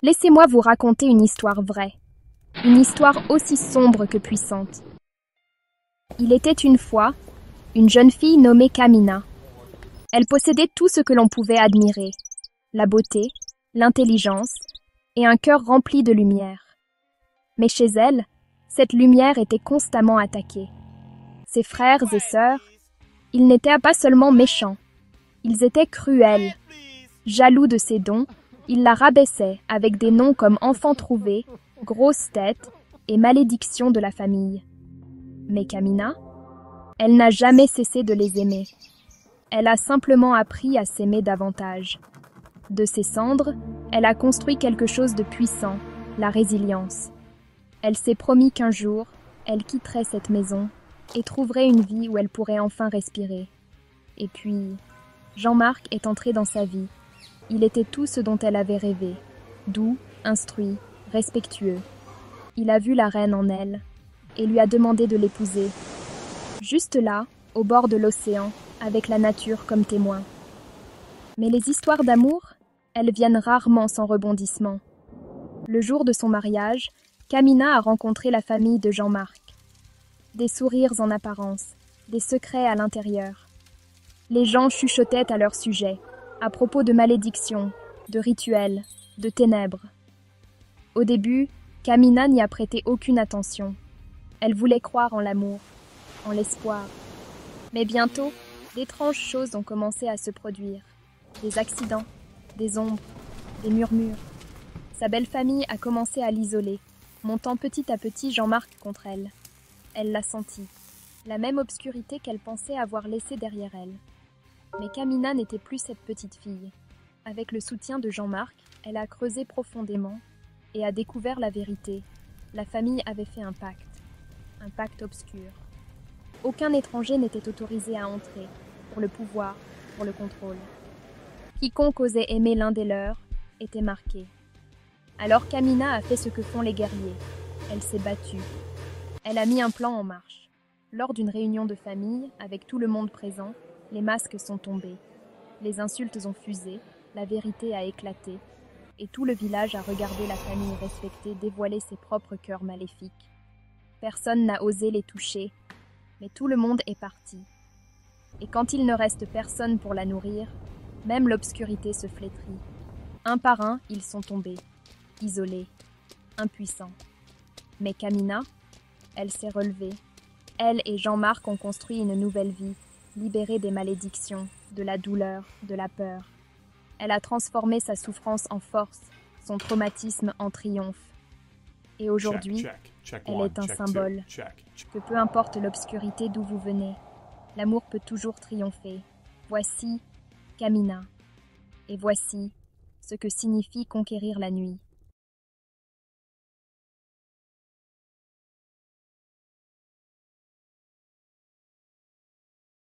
Laissez-moi vous raconter une histoire vraie, une histoire aussi sombre que puissante. Il était une fois une jeune fille nommée Kamina. Elle possédait tout ce que l'on pouvait admirer, la beauté, l'intelligence et un cœur rempli de lumière. Mais chez elle, cette lumière était constamment attaquée. Ses frères et sœurs, ils n'étaient pas seulement méchants, ils étaient cruels. Jaloux de ses dons, ils la rabaissaient avec des noms comme enfant trouvé, grosse tête et malédiction de la famille. Mais Kamina, elle n'a jamais cessé de les aimer. Elle a simplement appris à s'aimer davantage. De ses cendres, elle a construit quelque chose de puissant, la résilience. Elle s'est promis qu'un jour, elle quitterait cette maison et trouverait une vie où elle pourrait enfin respirer. Et puis, Jean-Marc est entré dans sa vie. Il était tout ce dont elle avait rêvé, doux, instruit, respectueux. Il a vu la reine en elle et lui a demandé de l'épouser. Juste là, au bord de l'océan, avec la nature comme témoin. Mais les histoires d'amour, elles viennent rarement sans rebondissement. Le jour de son mariage, Kamina a rencontré la famille de Jean-Marc. Des sourires en apparence, des secrets à l'intérieur. Les gens chuchotaient à leur sujet, à propos de malédictions, de rituels, de ténèbres. Au début, Kamina n'y a prêté aucune attention. Elle voulait croire en l'amour, en l'espoir. Mais bientôt, d'étranges choses ont commencé à se produire. Des accidents, des ombres, des murmures. Sa belle famille a commencé à l'isoler, montant petit à petit Jean-Marc contre elle. Elle l'a senti, la même obscurité qu'elle pensait avoir laissée derrière elle. Mais Kamina n'était plus cette petite fille. Avec le soutien de Jean-Marc, elle a creusé profondément et a découvert la vérité. La famille avait fait un pacte obscur. Aucun étranger n'était autorisé à entrer, pour le pouvoir, pour le contrôle. Quiconque osait aimer l'un des leurs était marqué. Alors Kamina a fait ce que font les guerriers. Elle s'est battue. Elle a mis un plan en marche. Lors d'une réunion de famille, avec tout le monde présent, les masques sont tombés. Les insultes ont fusé, la vérité a éclaté, et tout le village a regardé la famille respectée dévoiler ses propres cœurs maléfiques. Personne n'a osé les toucher, mais tout le monde est parti. Et quand il ne reste personne pour la nourrir, même l'obscurité se flétrit. Un par un, ils sont tombés, isolés, impuissants. Mais Kamina, elle s'est relevée. Elle et Jean-Marc ont construit une nouvelle vie, libérée des malédictions, de la douleur, de la peur. Elle a transformé sa souffrance en force, son traumatisme en triomphe. Et aujourd'hui, elle est un symbole, que peu importe l'obscurité d'où vous venez, l'amour peut toujours triompher. Voici Kamina, et voici ce que signifie conquérir la nuit.